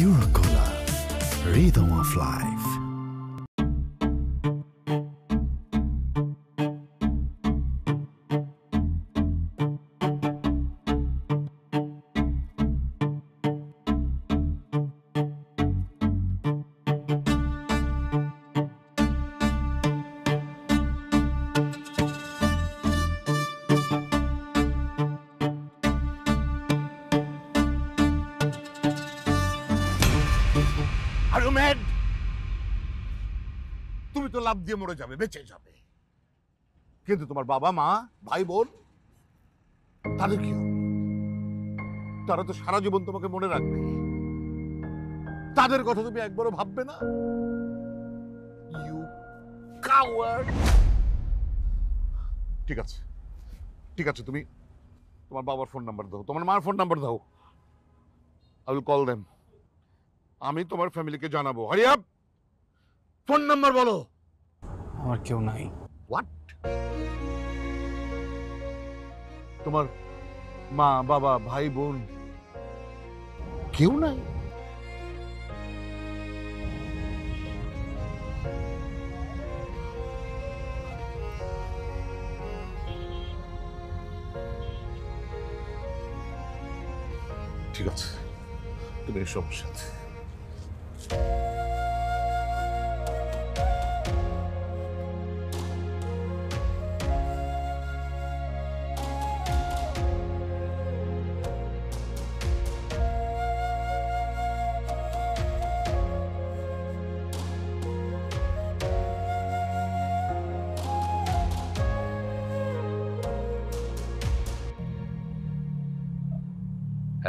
Eurocola, rhythm of life. Are you mad? তুমি তো লাভ দিয়ে মরে যাবে, বেঁচে যাবে, কিন্তু তোমার বাবা মা ভাই বোন তাদের কি হবে? তারা তো সারা জীবন তোমাকে মনে রাখবে। তাদের কথা তুমি একবারও ভাববে না? You coward. ঠিক আছে, ঠিক আছে, তুমি তোমার বাবার ফোন নাম্বার দাও, তোমার মার ফোন নাম্বার দাও। I will call them. আমি তোমার ফ্যামিলিকে জানাবো। হারি আপ, ফোন নাম্বার বলো। আমার কেউ নাই। হোয়াট? তোমার মা বাবা ভাই বোন কেউ নাই? ঠিক আছে, তুমি এসব সাথে।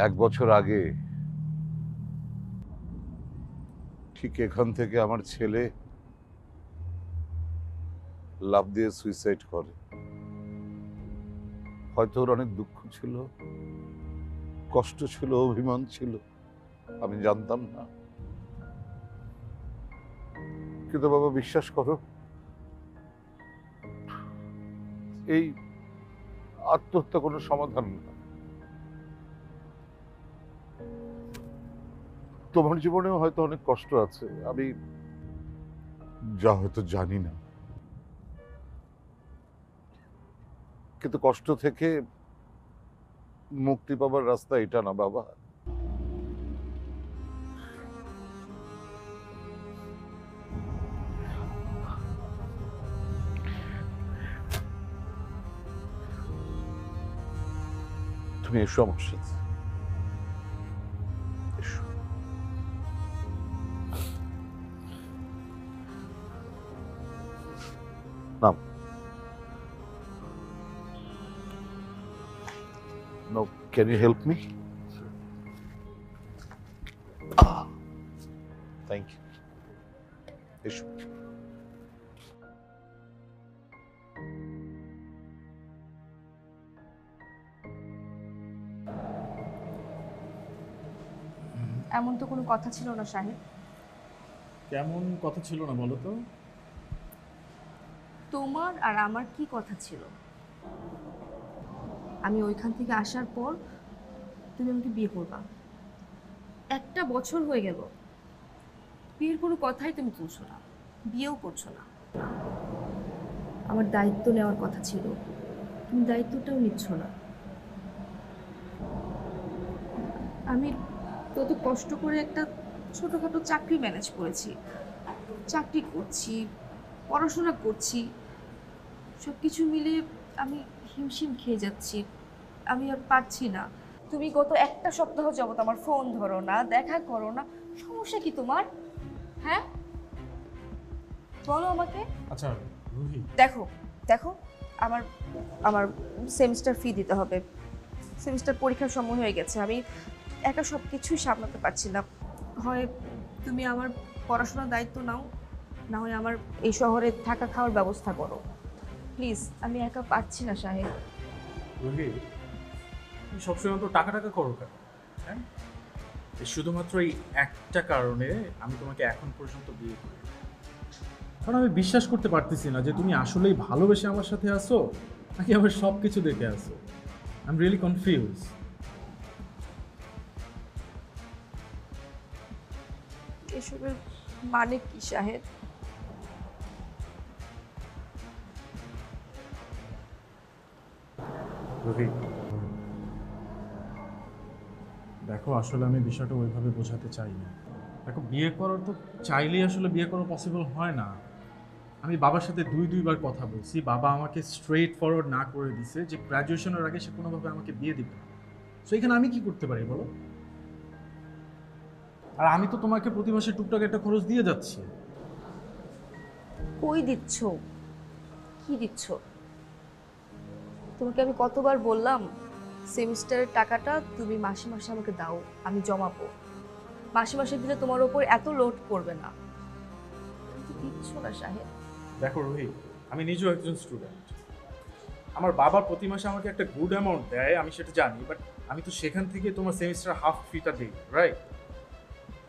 এক বছর আগে ঠিক এখান থেকে আমার ছেলে লাফ দিয়ে সুইসাইড করে। হয়তো ওর অনেক দুঃখ ছিল, কষ্ট ছিল, অভিমান ছিল, আমি জানতাম না। কিন্তু বাবা বিশ্বাস করো, এই আত্মহত্যা কোনো সমাধান না। তোমার জীবনেও হয়তো অনেক কষ্ট আছে, আমি যা হয়তো জানি না, কিন্তু কষ্ট থেকে মুক্তি পাবার রাস্তা এটা না বাবা। তুমি এসো আমার সাথে, এসো। নাম। No, can you help me? Thank you. এসো। এমন তো কোনো কথা ছিল না সাহেব। কেমন কথা ছিল না বলো তো? তোমার আর আমার কি কথা ছিল? আমি ওইখান থেকে আসার পর তুমি আমাকে বিয়ে করবা। একটা বছর হয়ে গেল, বিয়ের কোনো কথাই তুমি তুলছো না, বিয়েও করছো না। আমার দায়িত্ব নেওয়ার কথা ছিল, তুমি দায়িত্বটাও নিচ্ছ না। আমি তত কষ্ট করে একটা ছোটোখাটো চাকরি ম্যানেজ করেছি, চাকরি করছি, পড়াশোনা করছি, সব কিছু মিলিয়ে আমি হিমশিম খেয়ে যাচ্ছি। আমি আর পারছি না। তুমি গত একটা সপ্তাহ যাবত আমার ফোন ধরো না, দেখা করো না, সমস্যা কি তোমার? হ্যাঁ বলো আমাকে। আচ্ছা রুহি, দেখো দেখো, আমার আমার সেমিস্টার ফি দিতে হবে, সেমিস্টার পরীক্ষার সময় হয়ে গেছে, আমি একা সব কিছুই সামলাতে পারছি না। হয় তুমি আমার পড়াশোনার দায়িত্ব নাও, না হয় আমার এই শহরে থাকা খাওয়ার ব্যবস্থা করো প্লিজ। আমি একা পারছি না সাহেব। রুহি তুমি সবসময় তো টাকা টাকা করো কেন? হ্যাঁ শুধুমাত্র এই একটা কারণে আমি তোমাকে এখন পর্যন্ত বিয়ে করি। কারণ আমি বিশ্বাস করতে পারতেছি না যে তুমি আসলেই ভালোবেসে আমার সাথে আসো নাকি আবার সব কিছু দেখে আসো। I am really confuse. এসবের মানে কি শাহেদ? রোহিত, দেখো আসলে আমি বিষয়টা ওইভাবে বোঝাতে চাই না। দেখো বিয়ে করার তো চাইলেই আসলে বিয়ে করা পসিবল হয় না। আমি বাবার সাথে দুইবার কথা বলছি, বাবা আমাকে স্ট্রেট ফরওয়ার্ড না করে দিছে যে গ্র্যাজুয়েশনের আগে সে কোনোভাবে আমাকে বিয়ে দিবে না। সো এখানে আমি কি করতে পারি বলো? আর আমি তো তোমাকে প্রতি মাসে টুকটাক একটা খরচ দিয়ে যাচ্ছি। কই দিচ্ছ? কি দিচ্ছ? তোমাকে আমি কতবার বললাম সেমিস্টারের টাকাটা তুমি মাসে মাসে আমাকে দাও, আমি জমাবো। মাসে মাসে দিলে তোমার ওপর এত লোড পড়বে না। তুমি তো দিচ্ছ না শাহেদ। দেখো রোহিত, আমি নিজেও একজন স্টুডেন্ট। আমার বাবা প্রতি মাসে আমাকে একটা গুড অ্যামাউন্ট দেয়, আমি সেটা জানি, বাট আমি তো সেখান থেকে তোমার সেমিস্টার হাফ ফিটা দিই, রাইট?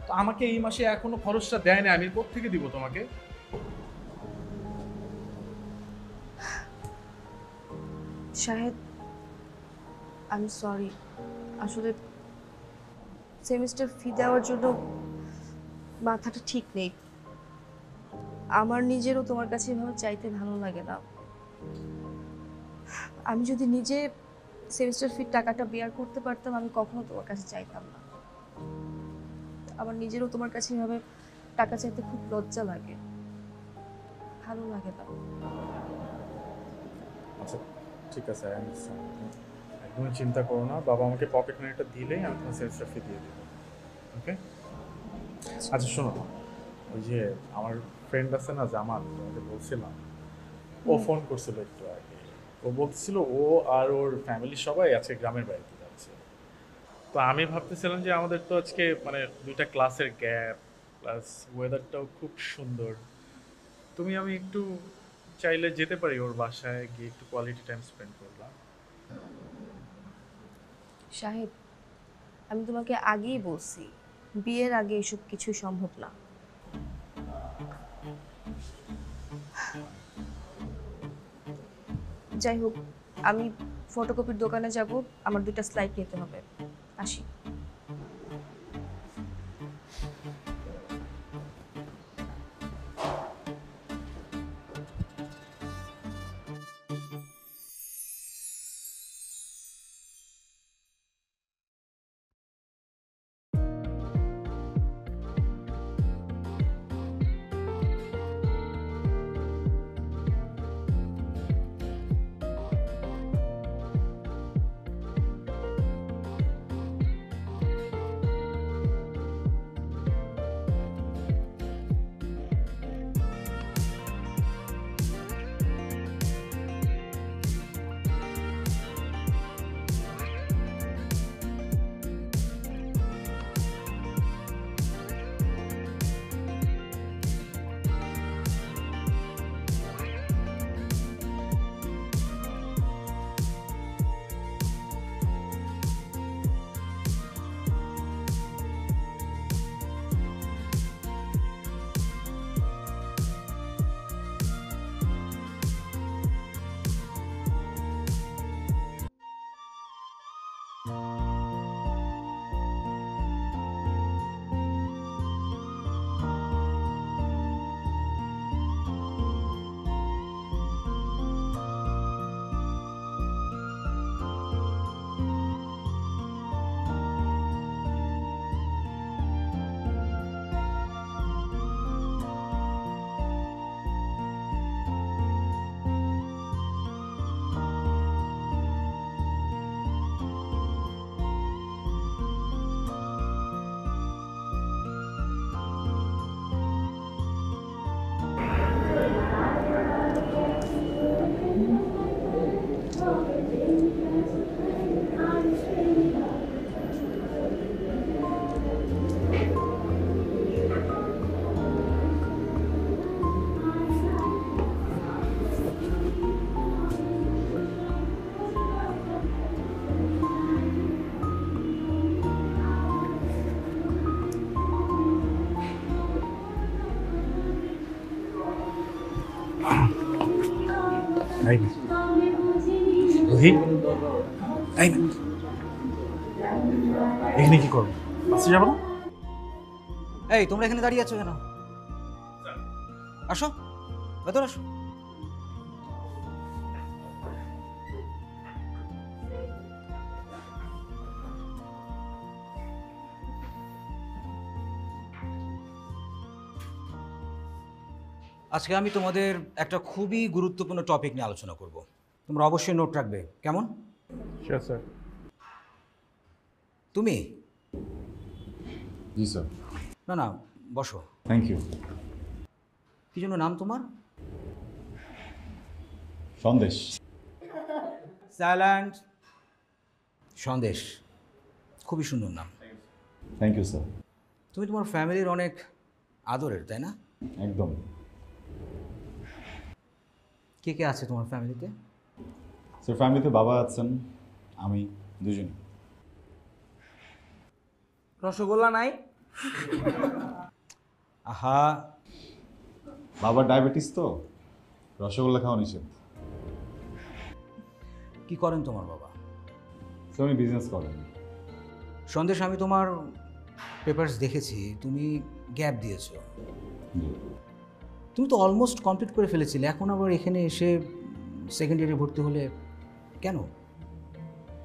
তো আমাকে এই মাসে এখনো খরচটা দেয় না, আমি কোত্থেকে দিব তোমাকে? শাহেদ, আমি সরি। আসলে সেমিস্টার ফি দেওয়ার জন্য মাথাটা ঠিক নেই। আমার নিজেরও তোমার কাছে এভাবে চাইতে ভালো লাগে না। আমি যদি নিজে সেমিস্টার ফির টাকাটা বেয়ার করতে পারতাম, আমি কখনো তোমার কাছে চাইতাম না। আমার নিজেরও তোমার কাছে এভাবে টাকা চাইতে খুব লজ্জা লাগে, ভালো লাগে না। আচ্ছা ঠিক আছে, আই আন্ডারস্ট্যান্ড। একদমই চিন্তা করো না, বাবা আমাকে পকেট মানিটা দিলেই আমি তোমার সেমিস্টার ফি দিয়ে দেবো, ওকে? আচ্ছা শোনো, ওই যে আমার ফ্রেন্ড আছে না জামাত, তোমাকে বলছিলাম, ও ফোন করছিল একটু আগে। ও বলছিল ও আর ওর ফ্যামিলি সবাই আজকে গ্রামের বাড়িতে যাচ্ছে। তো আমি ভাবতেছিলাম যে আমাদের তো আজকে মানে 2টা ক্লাসের গ্যাপ, প্লাস ওয়েদারটাও খুব সুন্দর। তুমি আমি একটু চাইলে যেতে পারি ওর বাসায় গিয়ে একটু কোয়ালিটি টাইম স্পেন্ড করলাম। শাহেদ, আমি তোমাকে আগেই বলছি বিয়ের আগে এসব কিছুই সম্ভব না। যাই হোক, আমি ফটোকপির দোকানে যাব, আমার 2টা স্লাইড নিতে হবে। আসি। এই নে। রোহিত, এই নে। এখানে কি করবো? বাসে যাবো না? এই তোমরা এখানে দাঁড়িয়ে আছো কেন? আসো, ভেতর আসো। আজকে আমি তোমাদের একটা খুবই গুরুত্বপূর্ণ টপিক নিয়ে আলোচনা করব। তোমরা অবশ্যই নোট রাখবে, কেমন? Sure sir. তুমি? জি স্যার। না না, বসো। Thank you. কি জন্য নাম তোমার? সন্দেশ। সাইলেন্ট। সন্দেশ, খুবই সুন্দর নাম। Thank you sir. তুমি তোমার ফ্যামিলির অনেক আদরের, তাই না? একদম। কে কে আছে তোমার ফ্যামিলিতে? স্যার ফ্যামিলিতে বাবা আছেন, আমি, দুজনই। রসগোল্লা নাই? আহা, বাবার ডায়াবেটিস তো, রসগোল্লা খাওয়া নিষেধ। কি করেন তোমার বাবা? স্যার উনি বিজনেস করেন। সন্দেশ, আমি তোমার পেপারস দেখেছি, তুমি গ্যাপ দিয়েছো। জি। তুমি তো অলমোস্ট কমপ্লিট করে ফেলেছিলে, এখন আবার এখানে এসে সেকেন্ড ইয়ারে ভর্তি হলে কেন?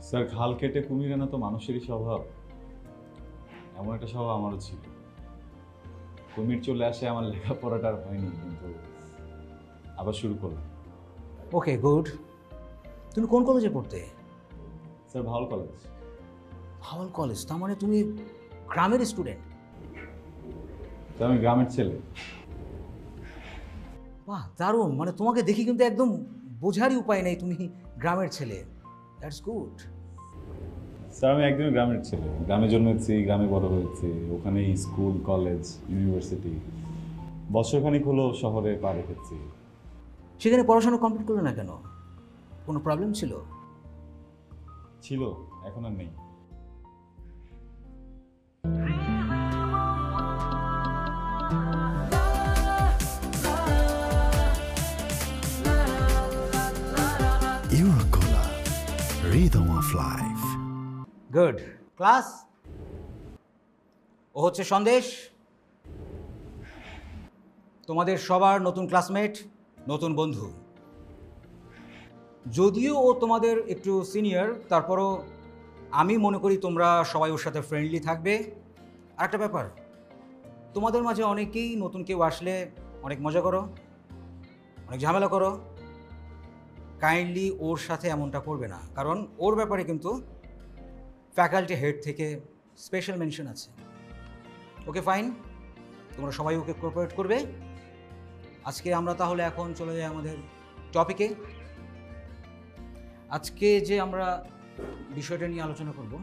স্যার খাল কেটে কুমির আনা তো মানুষেরই স্বভাব, এমন একটা স্বভাব আমারও ছিল। কুমির চলে আসে, আমার লেখাপড়াটা আর হয়নি, কিন্তু আবার শুরু করলাম। ওকে, গুড। তুমি কোন কলেজে পড়তে? Sir Bhawal college. Bhawal college, তার মানে তুমি গ্রামের স্টুডেন্ট? স্যার আমি গ্রামের ছেলে। বাহ, দারুণ। মানে তোমাকে দেখি কিন্তু একদম বোঝারই উপায় নেই তুমি গ্রামের ছেলে। That's good. স্যার আমি একদমই গ্রামের ছেলে, গ্রামে জন্মেছি, গ্রামে বড় হয়েছি, ওখানেই স্কুল, কলেজ, ইউনিভার্সিটি। বছরখানিক হলো শহরে পা রেখেছি। সেখানে পড়াশোনা কমপ্লিট করলে না কেন? কোনো প্রবলেম ছিল? ছিল, এখন আর নেই। Eurocolor, Rhythm of Life. Good. Class, ও হচ্ছে সন্দেশ, তোমাদের সবার নতুন ক্লাসমেট, নতুন বন্ধু। যদিও ও তোমাদের একটু সিনিয়র, তারপরও আমি মনে করি তোমরা সবাই ওর সাথে ফ্রেন্ডলি থাকবে। আর একটা ব্যাপার, তোমাদের মাঝে অনেকেই নতুন কেউ আসলে অনেক মজা করো, অনেক ঝামেলা করো। কাইন্ডলি ওর সাথে এমনটা করবে না, কারণ ওর ব্যাপারে কিন্তু ফ্যাকাল্টি হেড থেকে স্পেশাল মেনশন আছে। ওকে ফাইন, তোমরা সবাই ওকে কোঅপারেট করবে। আজকে আমরা তাহলে এখন চলে যাই আমাদের টপিকে। আজকে যে আমরা বিষয়টা নিয়ে আলোচনা করব,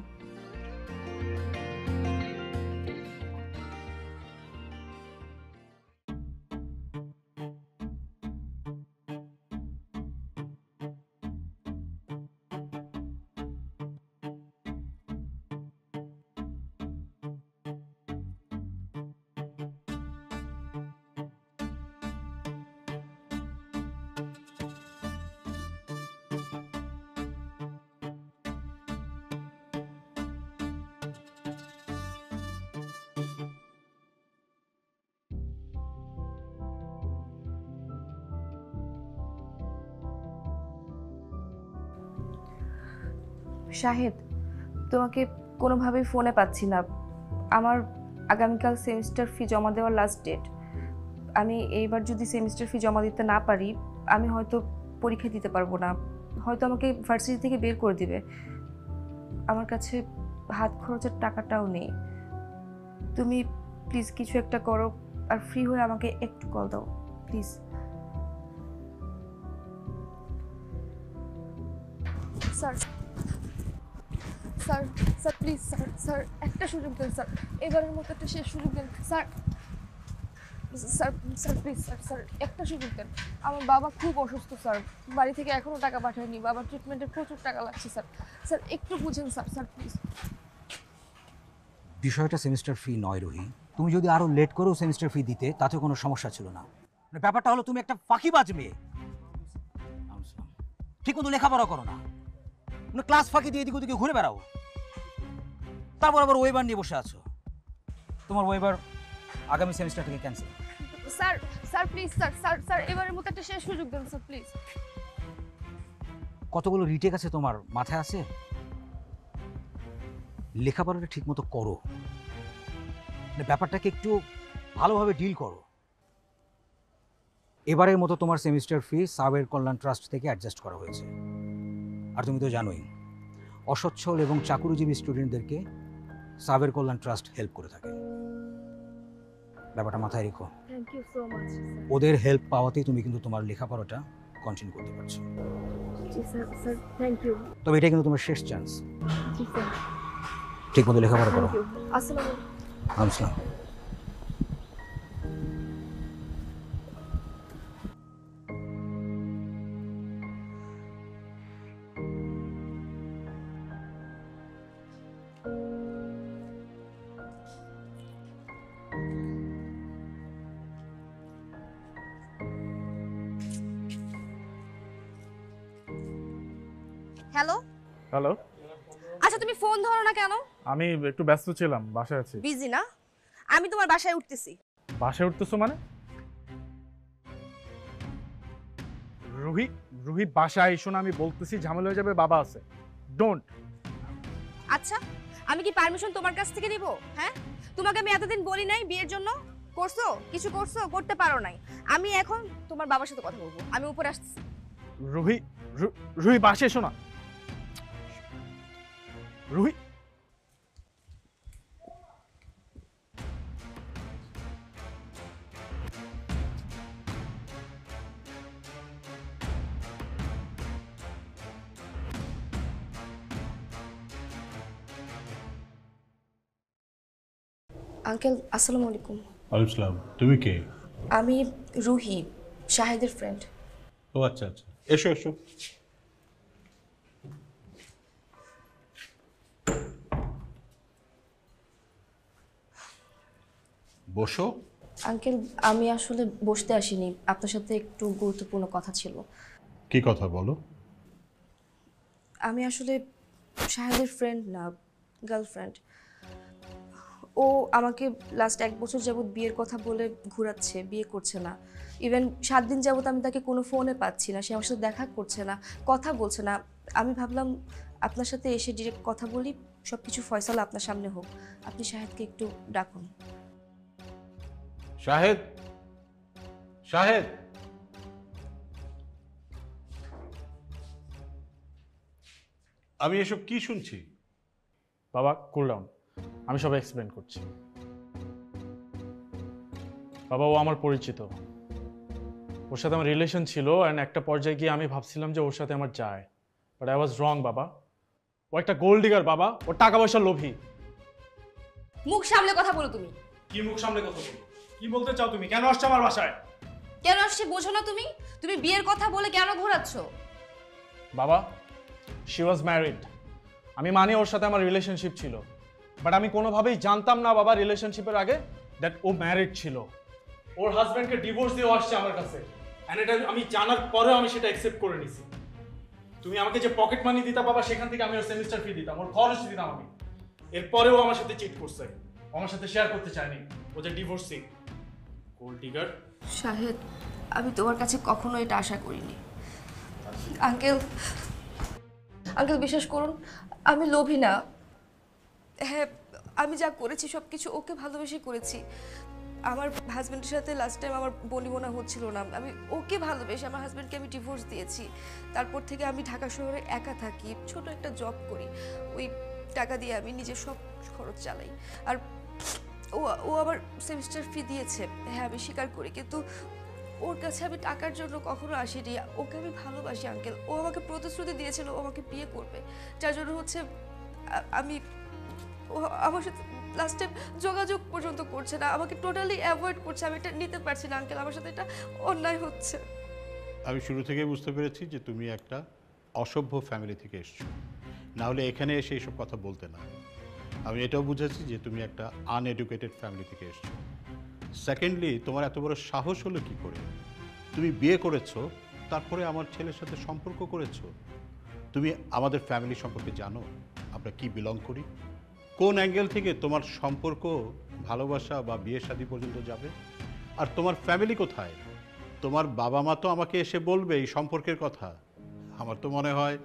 শাহেদ, তোমাকে কোনোভাবেই ফোনে পাচ্ছি না। আমার আগামীকাল সেমিস্টার ফি জমা দেওয়ার লাস্ট ডেট। আমি এইবার যদি সেমিস্টার ফি জমা দিতে না পারি, আমি হয়তো পরীক্ষা দিতে পারবো না, হয়তো আমাকে ভার্সিটি থেকে বের করে দিবে। আমার কাছে হাত খরচের টাকাটাও নেই। তুমি প্লিজ কিছু একটা করো, আর ফ্রি হয়ে আমাকে একটু কল দাও please. Sir sir sir please sir, sir একটা সুযোগ দেন স্যার, এবারের মতো একটা শেষ সুযোগ দেন sir. Sir sir please sir, sir একটা সুযোগ দেন। আমার বাবা খুব অসুস্থ স্যার, বাড়ি থেকে এখনও টাকা পাঠায়নি, বাবার ট্রিটমেন্টের প্রচুর টাকা লাগছে স্যার। স্যার একটু বুঝেন স্যার, স্যার প্লিজ। বিষয়টা সেমিস্টার ফি নয় রোহি। তুমি যদি আরো লেট করেও সেমিস্টার ফি দিতে, তাতে কোনো সমস্যা ছিল না। মানে ব্যাপারটা হলো তুমি একটা ফাঁকিবাজ মেয়ে। ঠিক মতো লেখাপড়া করো না, মানে ক্লাস ফাঁকি দিয়ে এদিকে ওদিকে ঘুরে বেড়াও, তারপর আবার ওয়েবার নিয়ে বসে আছো। তোমার ওয়েবার আগামী সেমিস্টার থেকে cancel. Sir sir please sir sir sir এবারের মতো একটা শেষ সুযোগ দেন স্যার প্লিজ। কতগুলো রিটেক আছে তোমার মাথায় আছে? লেখাপড়াটা ঠিক মতো করো, মানে ব্যাপারটাকে একটু ভালোভাবে ডিল করো। এবারের মতো তোমার সেমিস্টার ফি সাবের কল্যাণ ট্রাস্ট থেকে অ্যাডজাস্ট করা হয়েছে। আর তুমি তো জানোই অসচ্ছল এবং চাকুরিজীবী স্টুডেন্টদেরকে সাবের কল্যাণ ট্রাস্ট হেল্প করে থাকে। ব্যাপারটা মাথায় রেখো। Thank you so much sir. ওদের হেল্প পাওয়াতেই তুমি কিন্তু তোমার লেখাপড়াটা কন্টিনিউ করতে পারছো। জি স্যার স্যার থ্যাংক ইউ। তবে এটা কিন্তু তোমার শেষ চান্স। জি স্যার ঠিক মতো লেখাপড়া করো। Thank you. আসসালামু আলাইকুম। আসসালাম। হ্যালো, হ্যালো, আচ্ছা তুমি ফোন ধরো না কেন? আমি একটু ব্যস্ত ছিলাম, বাসায় আছি। বিজি না? আমি তোমার বাসায় উঠতেছি। বাসায় উঠতেছো মানে? রুহি, রুহি বাসায় এসো না, আমি বলতেছি ঝামেলা হয়ে যাবে, বাবা আছে। ডোন্ট। আচ্ছা, আমি কি পারমিশন তোমার কাছ থেকে নিব? হ্যাঁ, তোমাকে আমি এতদিন বলি নাই বিয়ের জন্য? করছো? কিছু করছো? করতে পারো নাই। আমি এখন তোমার বাবার সাথে কথা বলবো। আমি উপরে আসতেছি। রুহি, রুহি বাসায় এসো না। রুহি, আঙ্কেল আসসালামু আলাইকুম। ওয়ালাইকুম আসসালাম। তুমি কে? আমি রুহি, শাহেদের ফ্রেন্ড। ও আচ্ছা আচ্ছা, এসো এসো। বসো। আঙ্কেল আমি আসলে বসতে আসিনি, আপনার সাথে একটু গুরুত্বপূর্ণ কথা ছিল। কি কথা বলো? আমি আসলে শাহেদের ফ্রেন্ড না, গার্লফ্রেন্ড। ও আমাকে লাস্ট 1 বছর যাবৎ বিয়ের কথা বলে ঘোরাচ্ছে, বিয়ে করছে না। ইভেন 7 দিন যাবৎ আমি তাকে কোনো ফোনে পাচ্ছি না, সে আমার সাথে দেখা করছে না, কথা বলছে না। আমি ভাবলাম আপনার সাথে এসে ডিরেক্ট কথা বলি, সব কিছু ফয়সালা আপনার সামনে হোক। আপনি শাহেদকে একটু ডাকুন। শাহেদ, শাহেদ। আমি এসব কি শুনছি? বাবা কুল ডাউন, আমি সব এক্সপ্লেন করছি। বাবা ও আমার পরিচিত, ওর সাথে আমার রিলেশন ছিল, অ্যান্ড একটা পর্যায়ে গিয়ে আমি ভাবছিলাম যে ওর সাথে আমার যায়, বাট আই ওয়াজ রং বাবা। ও একটা গোল্ড ডিগার বাবা, ও টাকা পয়সার লোভী। মুখ সামলে কথা বলো তুমি। কি মুখ সামনে কথা বলি? কি বলতে চাও তুমি? কেন আসছো আমার বাসায়? কেন আসছে বোঝো না তুমি? তুমি বিয়ের কথা বলে কেন ঘোরাচ্ছ? বাবা, শি ওয়াজ ম্যারিড। আমি মানি ওর সাথে আমার রিলেশনশিপ ছিল, বাট আমি কোনোভাবেই জানতাম না বাবা রিলেশনশিপের আগে দ্যাট ও ম্যারিড ছিল। ওর হাজব্যান্ডকে ডিভোর্স দিয়ে আসছে আমার কাছে, এন্ড এটা আমি জানার পরেও আমি সেটা অ্যাকসেপ্ট করে নিছি। তুমি আমাকে যে পকেট মানি দিতা বাবা, সেখান থেকে আমি ওর সেমিস্টার ফি দিতাম, ওর খরচ দিতাম আমি। এরপরেও আমার সাথে চিট করছে, ও আমার সাথে শেয়ার করতে চায়নি, ও যে ডিভোর্সি গোল্ড ডিগার। শাহেদ, আমি তোমার কাছে কখনো এটা আশা করিনি। আঙ্কেল, আঙ্কেল বিশ্বাস করুন, আমি লোভী না। হ্যাঁ, আমি যা করেছি সব কিছু ওকে ভালোবেসে করেছি। আমার হাজব্যান্ডের সাথে লাস্ট টাইম আমার বনিবনা হচ্ছিল না, আমি ওকে ভালোবেসে আমার হাজব্যান্ডকে আমি ডিভোর্স দিয়েছি। তারপর থেকে আমি ঢাকা শহরে একা থাকি, ছোট একটা জব করি, ওই টাকা দিয়ে আমি নিজের সব খরচ চালাই। আর ও আবার সেমিস্টার ফি দিয়েছে, হ্যাঁ আমি স্বীকার করি, কিন্তু ওর কাছে আমি টাকার জন্য কখনো আসিনি। ওকে আমি ভালোবাসি আঙ্কেল। ও আমাকে প্রতিশ্রুতি দিয়েছিল ও আমাকে বিয়ে করবে, যার জন্য হচ্ছে আমি, ও আমার সাথে লাস্ট টাইম যোগাযোগ পর্যন্ত করছে না, আমাকে টোটালি অ্যাভয়েড করছে। আমি এটা নিতে পারছি না আঙ্কেল, আমার সাথে এটা অন্যায় হচ্ছে। আমি শুরু থেকেই বুঝতে পেরেছি যে তুমি একটা অসভ্য ফ্যামিলি থেকে এসছো, না হলে এখানে এসে এইসব কথা বলতে না। আমি এটাও বুঝেছি যে তুমি একটা আনএডুকেটেড ফ্যামিলি থেকে এসছো। সেকেন্ডলি, তোমার এত বড় সাহস হলো কি করে? তুমি বিয়ে করেছো, তারপরে আমার ছেলের সাথে সম্পর্ক করেছো। তুমি আমাদের ফ্যামিলি সম্পর্কে জানো, আমরা কি বিলং করি, কোন অ্যাঙ্গেল থেকে তোমার সম্পর্ক ভালোবাসা বা বিয়ে শাদী পর্যন্ত যাবে। আর তোমার ফ্যামিলি কোথায়? তোমার বাবা মা তো আমাকে এসে বলবে এই সম্পর্কের কথা। আমার তো মনে হয়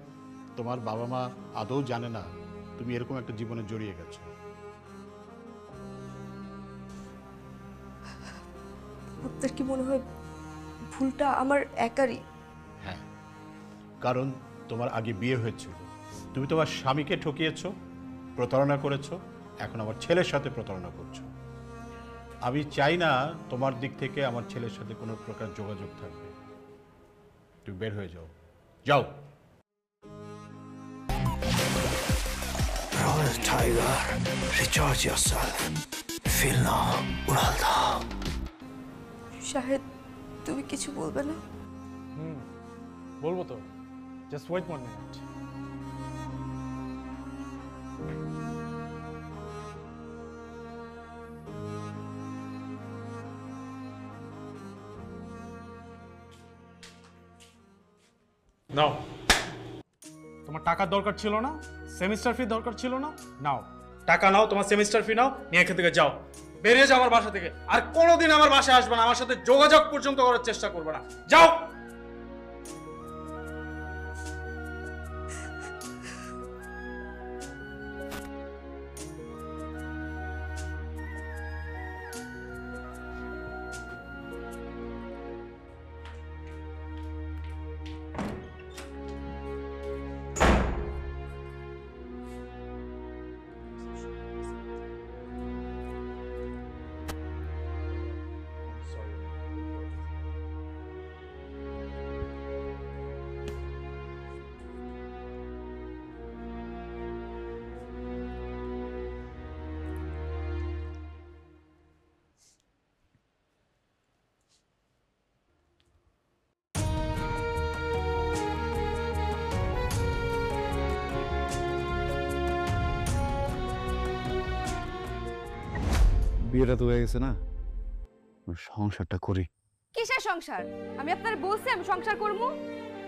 তোমার বাবা মা আদৌ জানে না তুমি এরকম একটা জীবনে জড়িয়ে গেছো। আপনার কি মনে হয় ভুলটা আমার একারই? হ্যাঁ, কারণ তোমার আগে বিয়ে হয়েছিল, তুমি তোমার স্বামীকে ঠকিয়েছো, প্রতারণা করেছো, এখন আমার ছেলের সাথে প্রতারণা করছো। আমি চাই না তোমার দিক থেকে আমার ছেলের সাথে কোনো প্রকার যোগাযোগ থাকবে। তুমি বের হয়ে যাও, যাও। Royal Tiger, recharge yourself. Feel now, উড়াল দাও। শাহেদ, তুমি কিছু বলবে না? বলবো তো, জাস্ট ওয়েট 1 মিনিট। নাও, তোমার টাকার দরকার ছিল না, সেমিস্টার ফি দরকার ছিল না, নাও টাকা নাও, তোমার সেমিস্টার ফি নাও, নিয়ে এখান থেকে যাও, বেরিয়ে যাও আমার বাসা থেকে। আর কোনোদিন আমার বাসায় আসবে না, আমার সাথে যোগাযোগ পর্যন্ত করার চেষ্টা করবে না, যাও। বিয়েটা তো হয়ে গেছে না, সংসারটা করি। কিসের সংসার? আমি আপনার বলছি আমি সংসার করবো,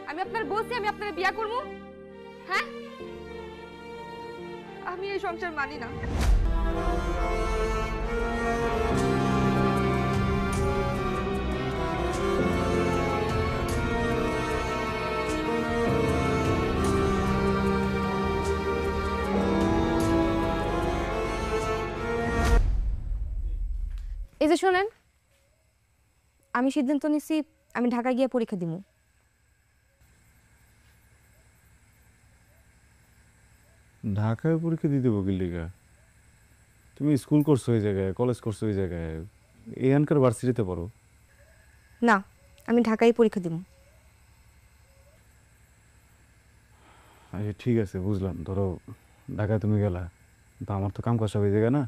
আমি আপনার বলছি আমি আপনার বিয়া করবো। হ্যাঁ, আমি এই সংসার মানি না। এই যে শোনেন, আমি সিদ্ধান্ত নিছি আমি ঢাকা গিয়ে পরীক্ষা দিব। ঢাকায় পরীক্ষা দিতে বকিলিকা? তুমি স্কুল করছো ওই জায়গায়, কলেজ করছো ওই জায়গায়, এখানকার ভার্সিটিতে পড়ো। না, আমি ঢাকায় পরীক্ষা দিব। আচ্ছা ঠিক আছে, বুঝলাম। ধরো ঢাকায় তুমি গেলা, তো আমার তো কাম কাজ সব ওই জায়গায় না,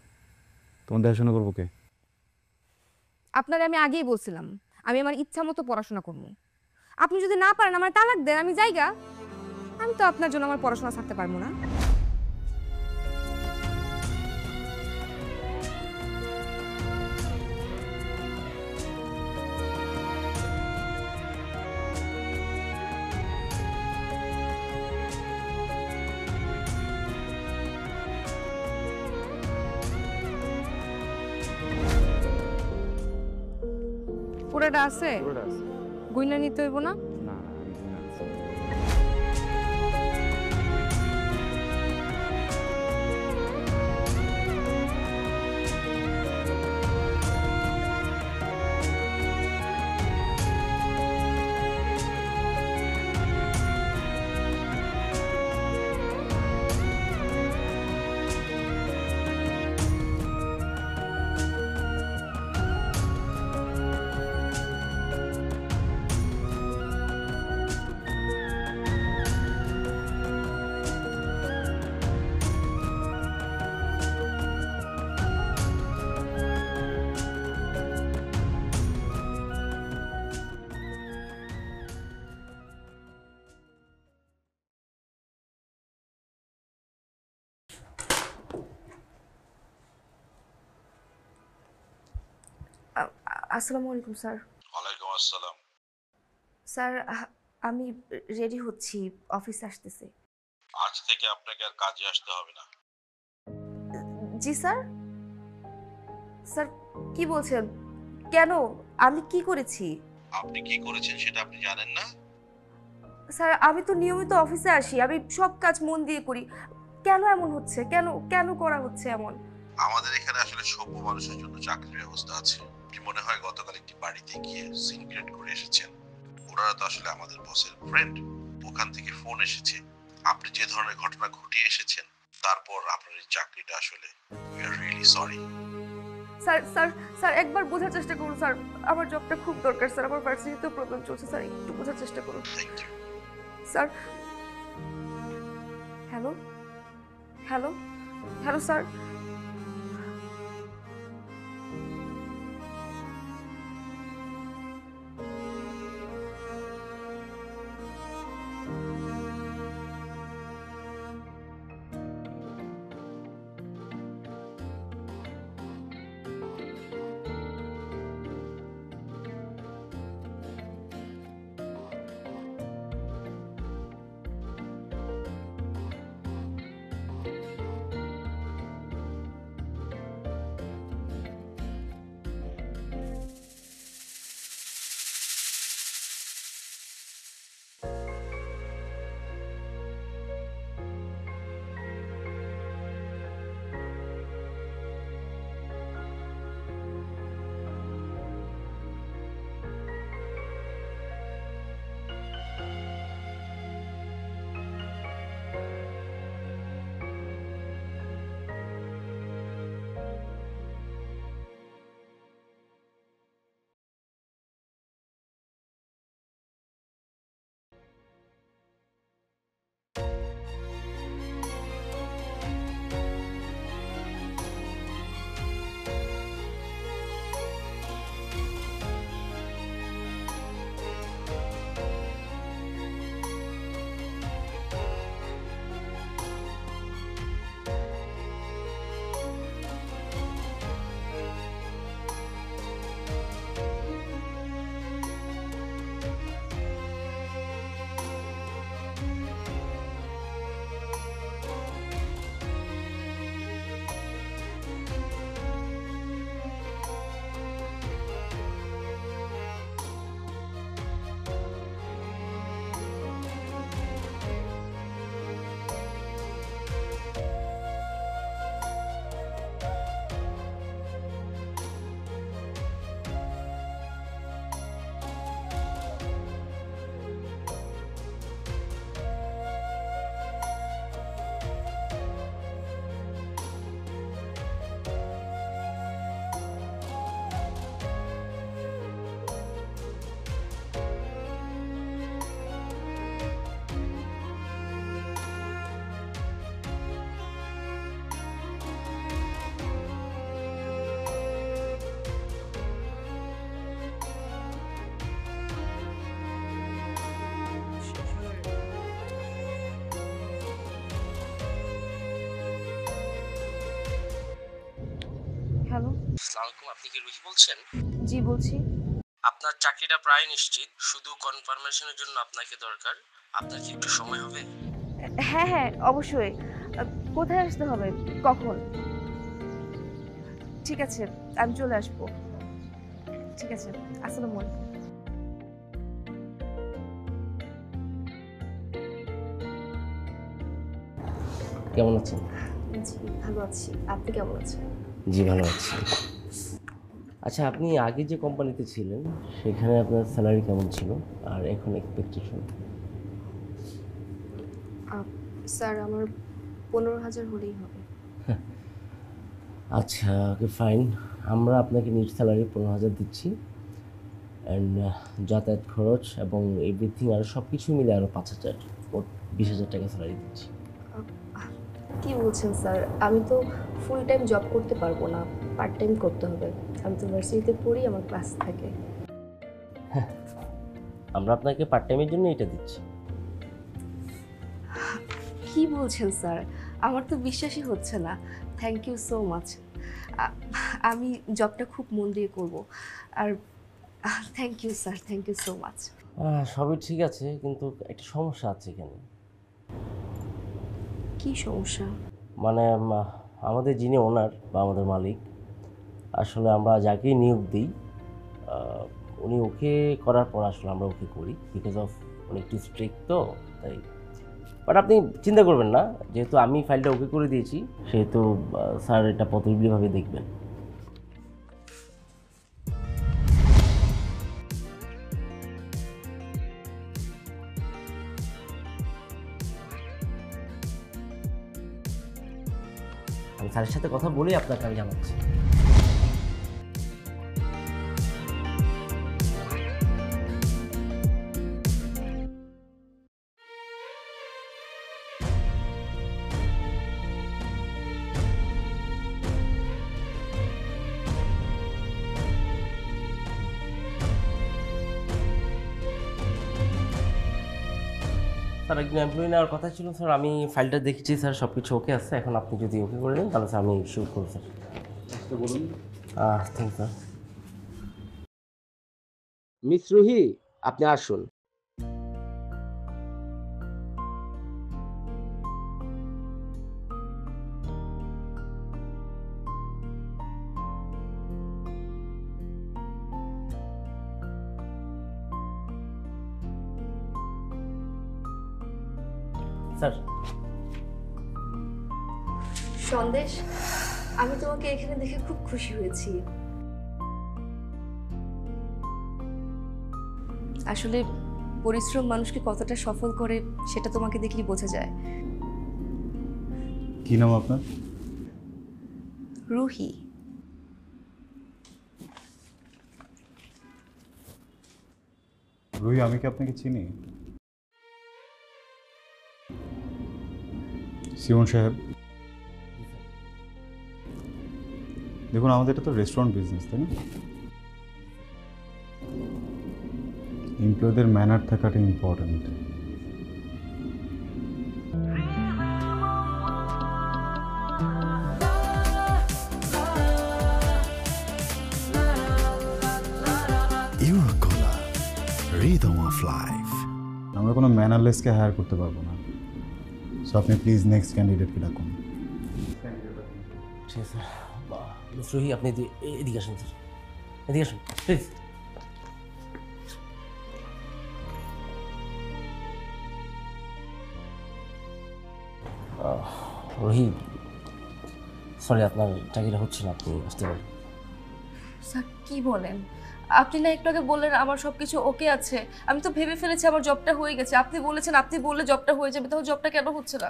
তোমার দেখাশোনা করবো কে? আপনারে আমি আগেই বলছিলাম আমি আমার ইচ্ছা মতো পড়াশোনা করবো। আপনি যদি না পারেন আমার তালাক দেন, আমি যাইগা। আমি তো আপনার জন্য আমার পড়াশোনা ছাড়তে পারবো না। পুরোটা আছে, গুইনা নিতে হইব না? না না, আমি গুনে আনছি। আসসালামু আলাইকুম স্যার। ওয়ালাইকুম আসসালাম। স্যার, আমি রেডি হচ্ছি, অফিসে আসতেছি। আজ থেকে আপনাকে আর কাজে আসতে হবে না। জি স্যার। স্যার কি বলছেন? কেন? আমি কি করেছি? আপনি কি করেছেন সেটা আপনি জানেন না? স্যার আমি তো নিয়মিত অফিসে আসি, আমি সব কাজ মন দিয়ে করি। কেন এমন হচ্ছে? কেন কেন করা হচ্ছে এমন? আমাদের এখানে আসলে সভ্য মানুষের জন্য চাকরির ব্যবস্থা আছে। কি মনে হয় গতকাল একটি বাড়িতে গিয়ে সিন ক্রিয়েট করে এসেছেন? ওনারা তো আসলে আমাদের বসের ফ্রেন্ড। ওখান থেকে ফোন এসেছে আপনি যে ধরনের ঘটনা ঘটিয়ে এসেছেন, তারপর আপনার এই চাকরিটা আসলে we are really sorry. Sir sir sir একবার বোঝার চেষ্টা করুন স্যার, আমার জবটা খুব দরকার স্যার, আমার ভার্সিটিতেও প্রবলেম চলছে স্যার, একটু বোঝার চেষ্টা করুন thank you. Sir. Hello hello hello sir. Hello. আসসালামু আলাইকুম, আপনি কি রুহি বলছেন? জি বলছি। আপনার চাকরিটা প্রায় নিশ্চিত, শুধু কনফার্মেশনের জন্য আপনাকে দরকার। আপনার কি একটু সময় হবে? হ্যাঁ হ্যাঁ অবশ্যই। কোথায় আসতে হবে, কখন? ঠিক আছে আমি চলে আসবো। ঠিক আছে, আসসালামু আলাইকুম। কেমন আছেন? জি ভালো আছি, আপনি কেমন আছেন? জি ভালো আছি। আচ্ছা, আপনি আগে যে কোম্পানিতে ছিলেন সেখানে আপনার স্যালারি কেমন ছিল, আর এখন এক্সপেকটেশন? স্যার আমার 15,000 হলেই হবে। আচ্ছা ওকে ফাইন, আমরা আপনাকে নিজ স্যালারি 15,000 দিচ্ছি, অ্যান্ড যাতায়াত খরচ এবং এভরিথিং আরও সব কিছু মিলে আরও 5,000, মোট 20,000 টাকা স্যালারি দিচ্ছি। কি বলছেন স্যার? আমি তো ফুল টাইম জব করতে পারবো না, পার্ট টাইম করতে হবে। আমি তো ভার্সিটিতে পড়ি, আমার ক্লাস থাকে। আমরা আপনাকে পার্ট টাইমের জন্য এটা দিচ্ছি। কি বলছেন স্যার? আমার তো বিশ্বাসই হচ্ছে না। Thank you so much. আমি জবটা খুব মন দিয়ে করব। আর thank you sir, thank you so much. সবই ঠিক আছে, কিন্তু একটা সমস্যা আছে এখানে। কি সমস্যা? মানে আমাদের যিনি ওনার বা আমাদের মালিক, আসলে আমরা যাকেই নিয়োগ দিই উনি ওকে করার পর আসলে আমরা ওকে করি, বিকজ অফ উনি একটু স্ট্রিক্ট তো তাই। বাট আপনি চিন্তা করবেন না, যেহেতু আমি ফাইলটা ওকে করে দিয়েছি সেহেতু স্যার এটা পজিটিভভাবে দেখবেন। আমি স্যারের সাথে কথা বলেই আপনাকে আমি জানাচ্ছি। স্যার একজন এমপ্লয়ি নেওয়ার কথা ছিল স্যার, আমি ফাইলটা দেখেছি স্যার, সব কিছু ওকে আছে। এখন আপনি যদি ওকে করে দেন তাহলে স্যার আমি শুট করব স্যার। বলুন। Thank sir. মিস রুহি, আপনি আসুন। স্যার সন্দেশ, আমি তোমাকে এখানে দেখে খুব খুশি হয়েছি। আসলে পরিশ্রম মানুষকে কতটা সফল করে সেটা তোমাকে দেখলেই বোঝা যায়। কি নাম আপনার? রুহি। রুহি, আমি কি আপনাকে চিনি? সিমন সাহেব, দেখুন আমাদের এটা তো রেস্টুরেন্ট বিজনেস, তাই না? এমপ্লয়ীদের ম্যানার থাকাটা important. Eurocolor, rhythm of life. আমরা কোনো ম্যানারলেসকে হায়ার করতে পারবো না, সো আপনি প্লিজ নেক্সট ক্যান্ডিডেটকে ডাকুন। ঠিক আছে স্যার। মিস রুহি, আপনি এদিকে আসুন স্যার, এদিকে আসুন প্লিজ। রুহি, সরি আপনার চাকরিটা হচ্ছে না, আপনি আসতে পারেন। স্যার কি বলেন? আপনি না একটু আগে বললেন আমার সবকিছু ওকে আছে, আমি তো ভেবে ফেলেছি আমার জবটা হয়ে গেছে। আপনি বলেছেন আপনি বললে জবটা হয়ে যাবে, তাহলে জবটা কেন হচ্ছে না?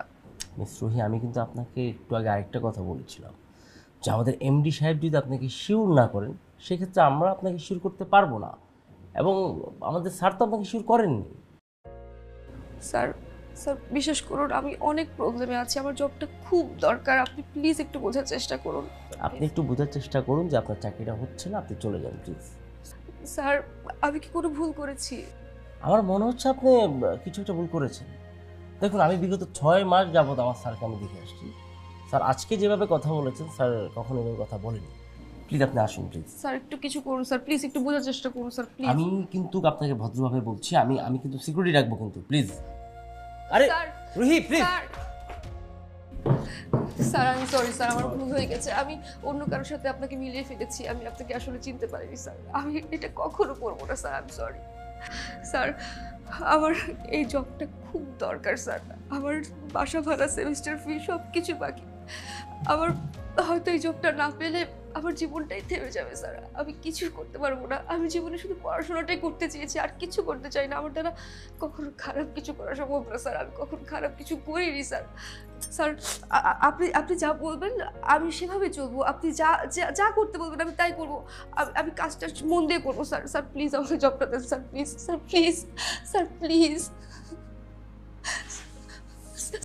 মিস রুহি, আমি কিন্তু আপনাকে একটু আগে আরেকটা কথা বলেছিলাম যে আমাদের এমডি সাহেব যদি আপনাকে শিওর না করেন সেক্ষেত্রে আমরা আপনাকে শিওর করতে পারবো না, এবং আমাদের স্যার তো আপনাকে শিওর করেননি। স্যার স্যার বিশ্বাস করুন, আমি অনেক প্রবলেমে আছি, আমার জবটা খুব দরকার। আপনি প্লিজ একটু বোঝার চেষ্টা করুন। আপনি একটু বোঝার চেষ্টা করুন যে আপনার চাকরিটা হচ্ছে না, আপনি চলে যান প্লিজ। স্যার আমি কি কোনো ভুল করেছি? আমার মনে হচ্ছে আপনি কিছু একটা ভুল করেছেন। দেখুন, আমি বিগত 6 মাস যাবত আমার স্যারকে আমি দেখে আসছি। স্যার আজকে যেভাবে কথা বলেছেন স্যার কখনো এভাবে কথা বলেনি। প্লিজ আপনি আসুন প্লিজ। স্যার একটু কিছু করুন স্যার, প্লিজ একটু বোঝার চেষ্টা করুন স্যার প্লিজ। আমি কিন্তু আপনাকে ভদ্রভাবে বলছি, আমি কিন্তু সিকিউরিটি রাখবো কিন্তু, প্লিজ। আরে স্যার রুহি প্লিজ। স্যার আমি সরি স্যার, আমার ভুল হয়ে গেছে। আমি অন্য কারোর সাথে আপনাকে মিলিয়ে ফেলেছি, আমি আপনাকে আসলে চিনতে পারিনি স্যার। আমি এটা কখনো করবো না স্যার, আমি সরি স্যার। আমার এই জবটা খুব দরকার স্যার। আমার বাসা ভাড়া, সেমিস্টার ফি সব কিছু বাকি। আমার হয়তো এই জবটা না পেলে আমার জীবনটাই থেমে যাবে স্যার, আমি কিছু করতে পারবো না। আমি জীবনে শুধু পড়াশোনাটাই করতে চেয়েছি, আর কিছু করতে চাই না। আমার দ্বারা কখনো খারাপ কিছু করা সম্ভব না স্যার, আমি কখনো খারাপ কিছু করিনি স্যার। স্যার আপনি আপনি যা বলবেন আমি সেভাবে চলবো, আপনি যা যা করতে বলবেন আমি তাই করবো। আমি কাজটা মন দিয়ে করবো স্যার। স্যার প্লিজ আমাকে জবটা দেন sir, please sir, please sir, please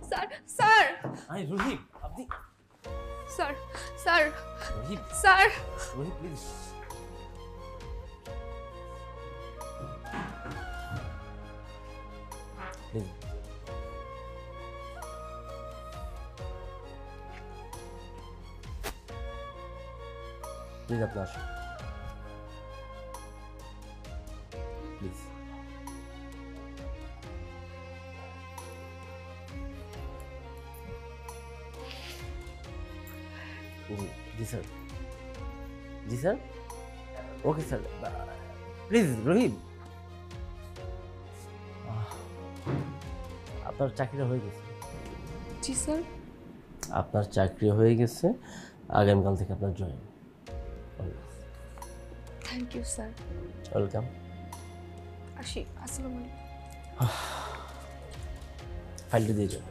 sir. Sir আরে রুহি আপনি sir sir Ruhi sir Ruhi please. Please please আপনি আসুন প্লিজ। জি জি স্যার, জি sir, okay sir, please Rahim, আপনার চাকরিটা হয়ে গেছে। জি স্যার। আপনার চাকরি হয়ে গেছে, আগামীকাল থেকে আপনার join. Thank you sir. Welcome. আসি, আসসালামু আলাইকুম। ফাইলটা দিয়ে যাও।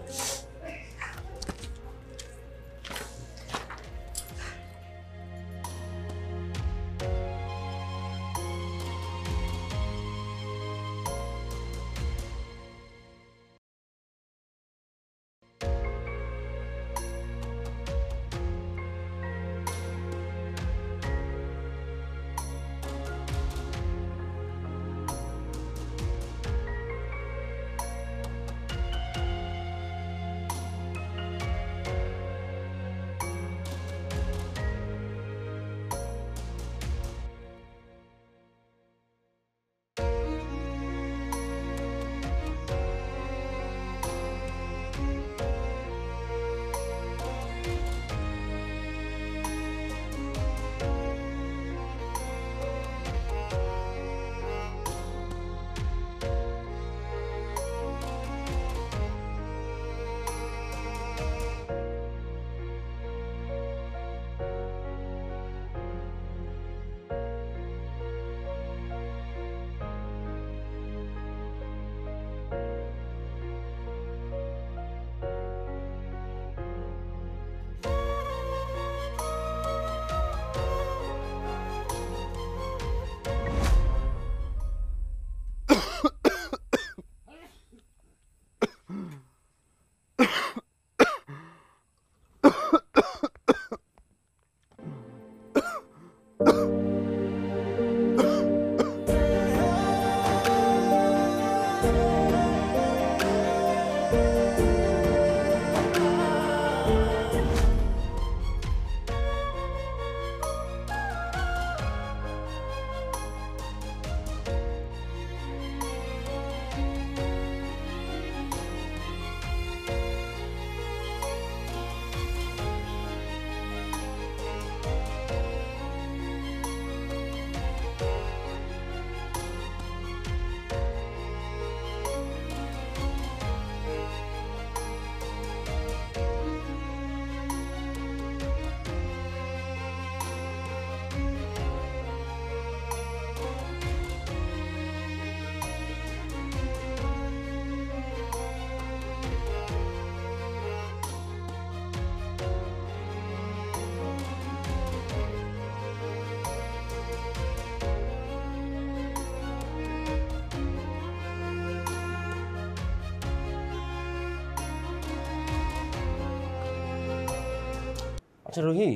আচ্ছা রোহি,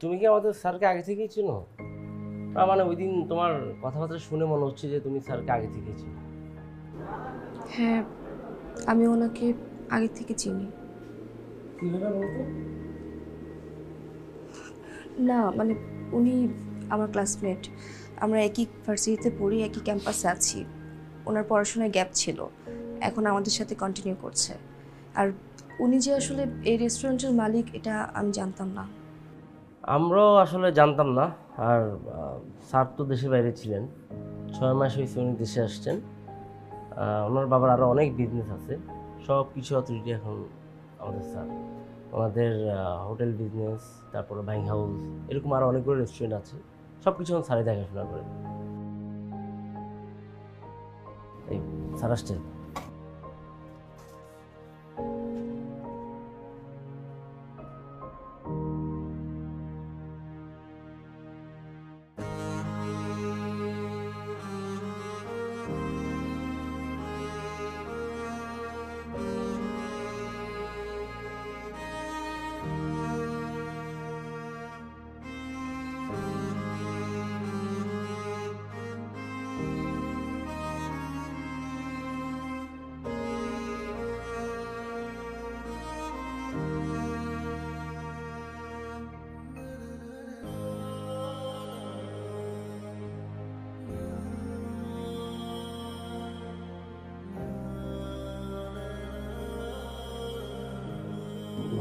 তুমি কি আমাদের স্যারকে আগে থেকেই চিনো? মানে ওই দিন তোমার কথাবার্তা শুনে মনে হচ্ছে যে তুমি স্যারকে আগে থেকেই চিনো। হ্যাঁ, আমি ওনাকে আগে থেকে চিনি। কিভাবে বলতো? না মানে উনি আমার ক্লাসমেট, আমরা একই ভার্সিটিতে পড়ি, একই ক্যাম্পাসে আছি। ওনার পড়াশোনায় গ্যাপ ছিল, এখন আমাদের সাথে কন্টিনিউ করছে। আর উনি যে আসলে এই রেস্টুরেন্টের মালিক এটা আমি জানতাম না। আমরাও আসলে জানতাম না। আর স্যার তো দেশের বাইরে ছিলেন, 6 মাস হয়েছে উনি দেশে আসছেন। ওনার বাবার আরও অনেক বিজনেস আছে, সব কিছু অথরিটি এখন আমাদের স্যার। ওনাদের হোটেল বিজনেস, তারপরে বাইং হাউস, এরকম আরও অনেকগুলো রেস্টুরেন্ট আছে, সব কিছু এখন স্যারই দেখাশোনা করেন। এই স্যার আসছেন।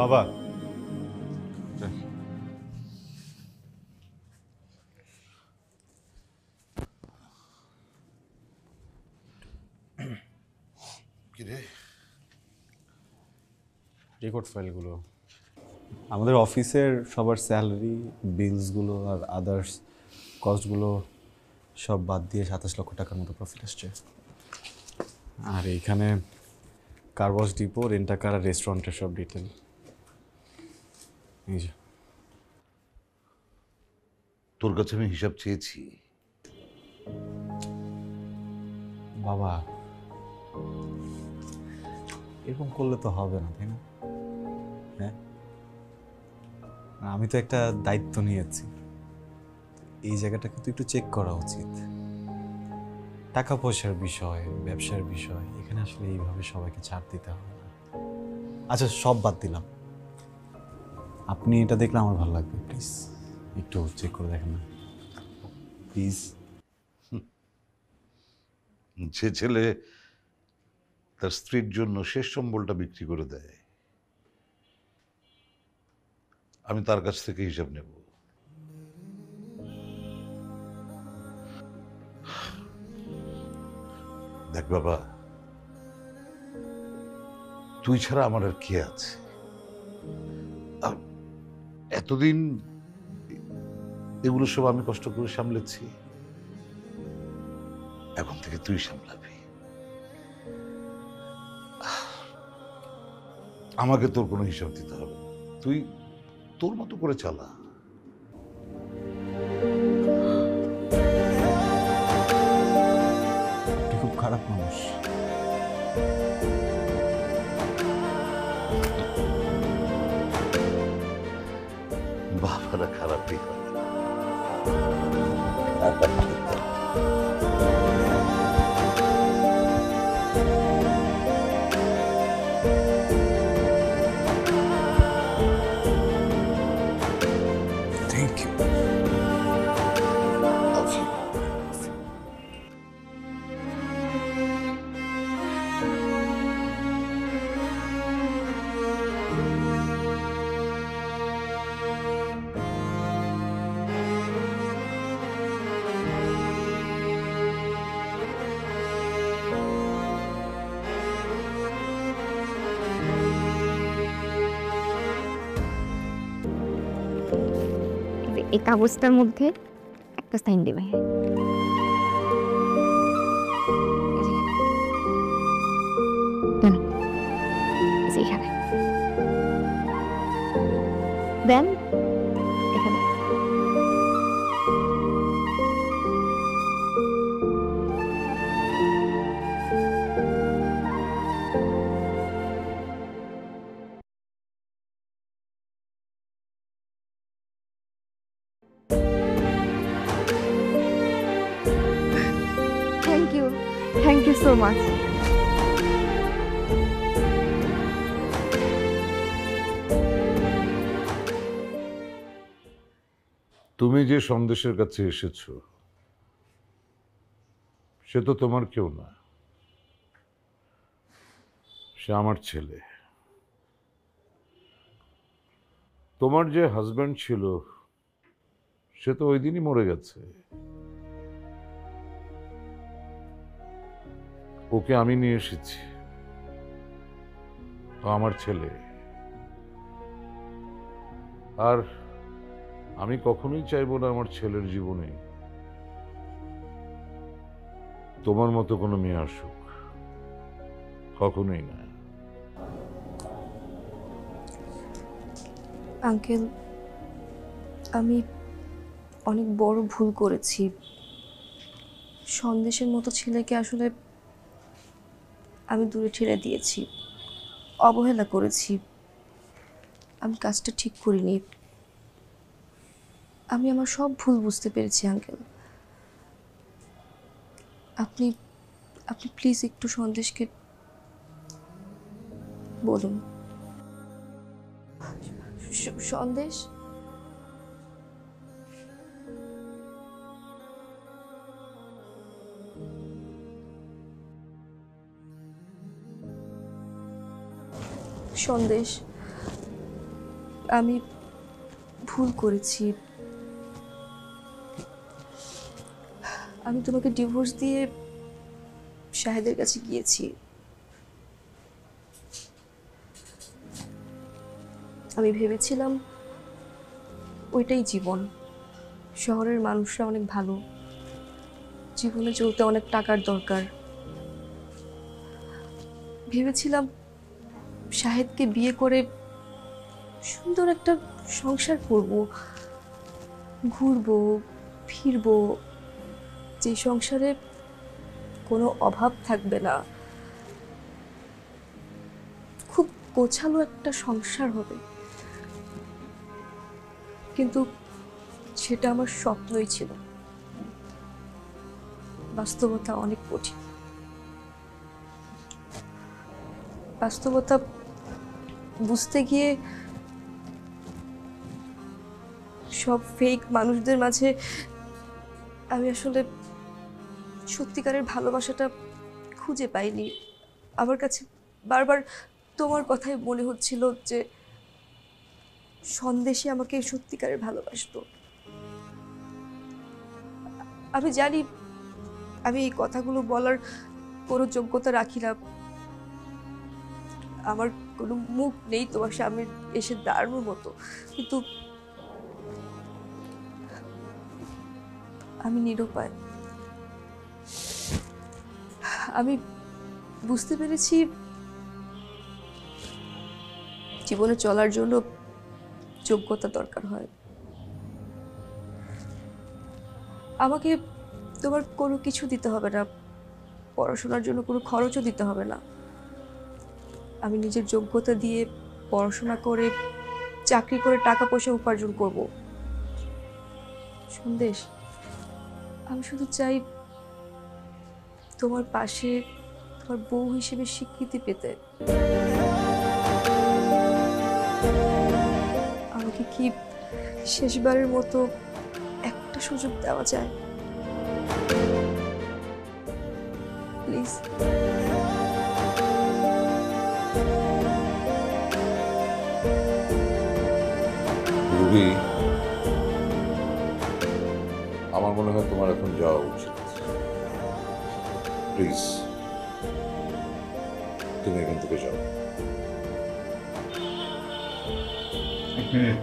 বাবা, কিরে রেকর্ড ফাইলগুলো আমাদের অফিসের সবার স্যালারি বিলসগুলো আর আদার্স কস্টগুলো সব বাদ দিয়ে 27 লক্ষ টাকার মতো প্রফিট আসছে। আর এইখানে কারওয়াশ ডিপো, রেন্টাকার আর রেস্টুরেন্টের সব ডিটেল। এই যে তোর কাছে আমি হিসাব চেয়েছি। বাবা, এরকম করলে তো হবে না, তাই না? হ্যাঁ, আমি তো একটা দায়িত্ব নিয়েছি, এই জায়গাটাকে তো একটু চেক করা উচিত। টাকা পয়সার বিষয়, ব্যবসার বিষয়, এখানে আসলে এইভাবে সবাইকে ছাড় দিতে হবে না। আচ্ছা, সব বাদ দিলাম, আপনি এটা দেখলে আমার ভালো লাগবে, প্লিজ একটু চেক করে দেখেন না প্লিজ। যে ছেলে তার স্ত্রীর জন্য শেষ সম্বলটা বিক্রি করে দেয়, আমি তার কাছ থেকে হিসাব নেব। দেখ বাবা, তুই ছাড়া আমার আর কে আছে? আর এতদিন এগুলো সব আমি কষ্ট করে সামলেছি, এখন থেকে তুই সামলাবি। আমাকে তোর কোনো হিসাব দিতে হবে না, তুই তোর মতো করে চালা। খুব খারাপ মানুষ। বাবারা খারাপই হয়। Thank you. এই কাগজটার মধ্যে একটা সাইন দেবে। এখানে দেন, এখানে থ্যাংক ইউ সো মাচ। তুমি যে সন্দেশের কাছে এসেছো, সে তো তোমার কেউ না, সে আমার ছেলে। তোমার যে হাজব্যান্ড ছিল, সে তো ওই দিনই মরে গেছে। ওকে আমি নিয়ে এসেছি, ও আমার ছেলে। আর আমি কখনোই চাইবো না আমার ছেলের জীবনে তোমার মতো কোনো মেয়ে আসুক, কখনোই না। আঙ্কেল, আমি অনেক বড় ভুল করেছি। সন্দেশের মতো ছেলেকে আসলে আমি দূরে ঠেলে দিয়েছি, অবহেলা করেছি। আমি কাজটা ঠিক করিনি। আমি আমার সব ভুল বুঝতে পেরেছি আঙ্কেল। আপনি আপনি প্লিজ একটু সন্দেশকে বলুন। সন্দেশ, সন্দেশ, আমি ভুল করেছি। আমি তোমাকে ডিভোর্স দিয়ে শাহেদের কাছে গিয়েছি। আমি ভেবেছিলাম ওইটাই জীবন, শহরের মানুষরা অনেক ভালো, জীবনে চলতে অনেক টাকার দরকার। ভেবেছিলাম শাহেদকে বিয়ে করে সুন্দর একটা সংসার করব, ঘুরবো ফিরবো, যে সংসারে কোনো অভাব থাকবে না, খুব গোছালো একটা সংসার হবে। কিন্তু সেটা আমার স্বপ্নই ছিল, বাস্তবতা অনেক কঠিন। বাস্তবতা বুঝতে গিয়ে সব ফেক মানুষদের মাঝে আমি আসলে সত্যিকারের ভালোবাসাটা খুঁজে পাইনি। আমার কাছে বারবার তোমার কথাই মনে হচ্ছিল যে সন্দেশে আমাকে সত্যিকারের ভালোবাসতো। আমি জানি আমি এই কথাগুলো বলার কোনো যোগ্যতা রাখি না, আমার কোনো মুখ নেই তোমার সামনে এসে দাঁড়ানোর মতো, কিন্তু আমি নিরুপায়। আমি বুঝতে পেরেছি জীবনে চলার জন্য যোগ্যতা দরকার হয়। আমাকে তোমার কোনো কিছু দিতে হবে না, পড়াশোনার জন্য কোনো খরচও দিতে হবে না। আমি নিজের যোগ্যতা দিয়ে পড়াশোনা করে চাকরি করে টাকা পয়সা উপার্জন করব। সন্দেশ, আমি শুধু চাই তোমার পাশে তোমার বউ হিসেবে স্বীকৃতি পেতে। আমাকে কি শেষবারের মতো একটা সুযোগ দেওয়া যায় প্লিজ? রুবি, আমার মনে হয় তোমার এখন যাওয়া উচিত। প্লিজ তুমি এখান থেকে যাও। এক মিনিট।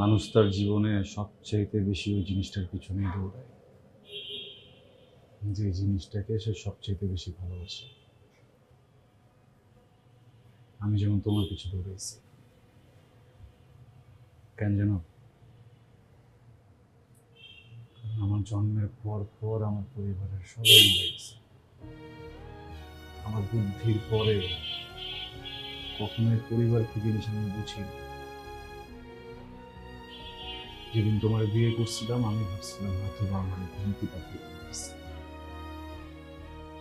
মানুষ তার জীবনে সবচাইতে বেশি ওই জিনিসটার পিছনে দৌড়ায় যে জিনিসটাকে সে সবচাইতে বেশি ভালোবাসে। আমি যেমন তোমার পিছু দৌড়াইছি, কেন জানো? আমার জন্মের পর পর আমার পরিবারের সবাই মারা গেছে। আমার বুদ্ধির পরে কখনোই পরিবার কি জিনিস আমি বুঝিনি। যেদিন তোমার বিয়ে করছিলাম আমি ভাবছিলাম হয়তো আমার ভূমিকা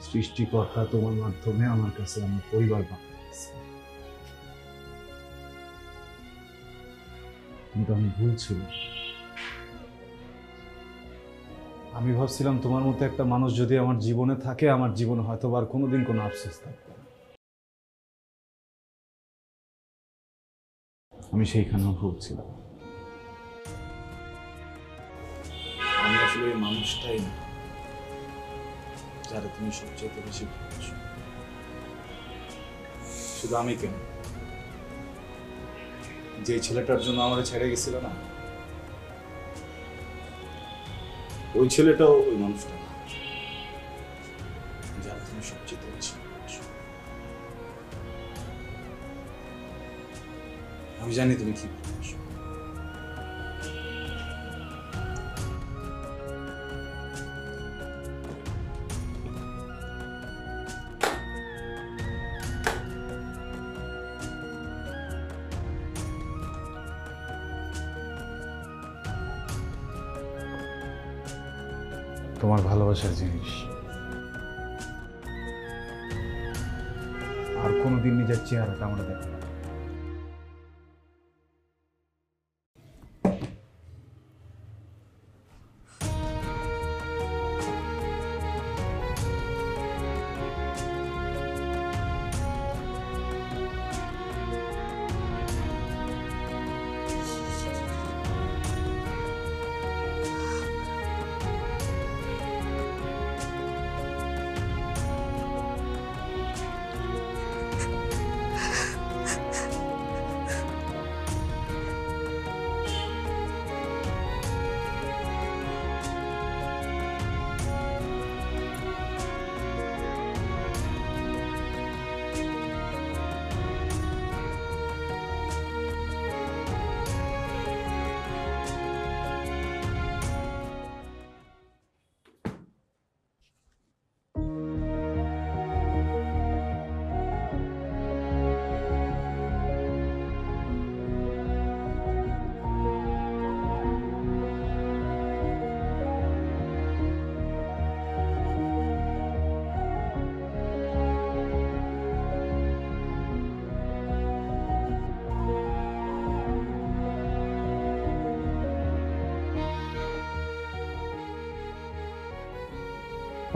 সৃষ্টিকর্তা তোমার মাধ্যমে আমার কাছে আমার পরিবার পাঠিয়েছে, কিন্তু আমি ভুল ছিলাম। আমি ভাবছিলাম তোমার মতো একটা মানুষ যদি আমার জীবনে থাকে, আমার জীবনে হয়তো আর কোনোদিন কোনো আফসোস থাকবে না। আমি সেইখানেও ভুল ছিলাম। আমি আসলে ওই মানুষটাই না যারা তুমি সবচেয়ে বেশি ভালোবাসো। শুধু আমি কেন, যে ছেলেটার জন্য আমার ছেড়ে গেছিল না, ওই ছেলেটাও ওই মানুষটা না যারা তুমি সবচেয়ে বেশি ভালোবাসো। আমি জানি তুমি কি ভালোবাসো। তোমার ভালোবাসার জিনিস আর কোনোদিন নিজের চেহারাটা আমরা দেখো না।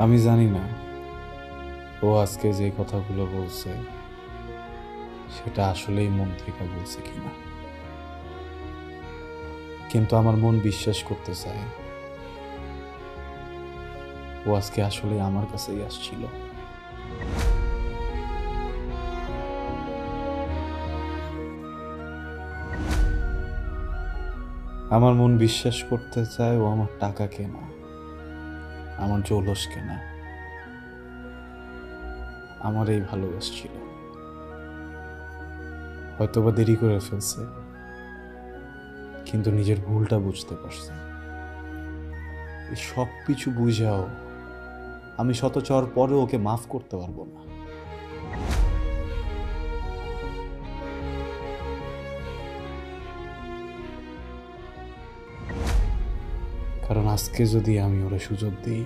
আমি জানি না ও আজকে যে কথাগুলো বলছে সেটা আসলেই মন থেকে বলছে কিনা, কিন্তু আমার মন বিশ্বাস করতে চায় ও আজকে আসলে আমার কাছেই আসছিল। আমার মন বিশ্বাস করতে চায় ও আমার টাকা কেনা, আমার জৌলস কেনা, আমার এই ভালোবাসছিল। হয়তোবা দেরি করে ফেলছে, কিন্তু নিজের ভুলটা বুঝতে পারছে। এই সব কিছু বুঝাও আমি শত চর পরে ওকে মাফ করতে পারবো না। কারণ আজকে যদি আমি ওরা সুযোগ দিই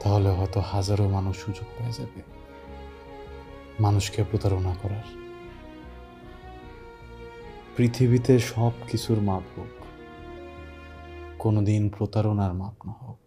তাহলে হয়তো হাজারো মানুষ সুযোগ পেয়ে যাবে মানুষকে প্রতারণা করার। পৃথিবীতে সব কিছুর মাপ হোক, কোনোদিন প্রতারণার মাপ না হোক।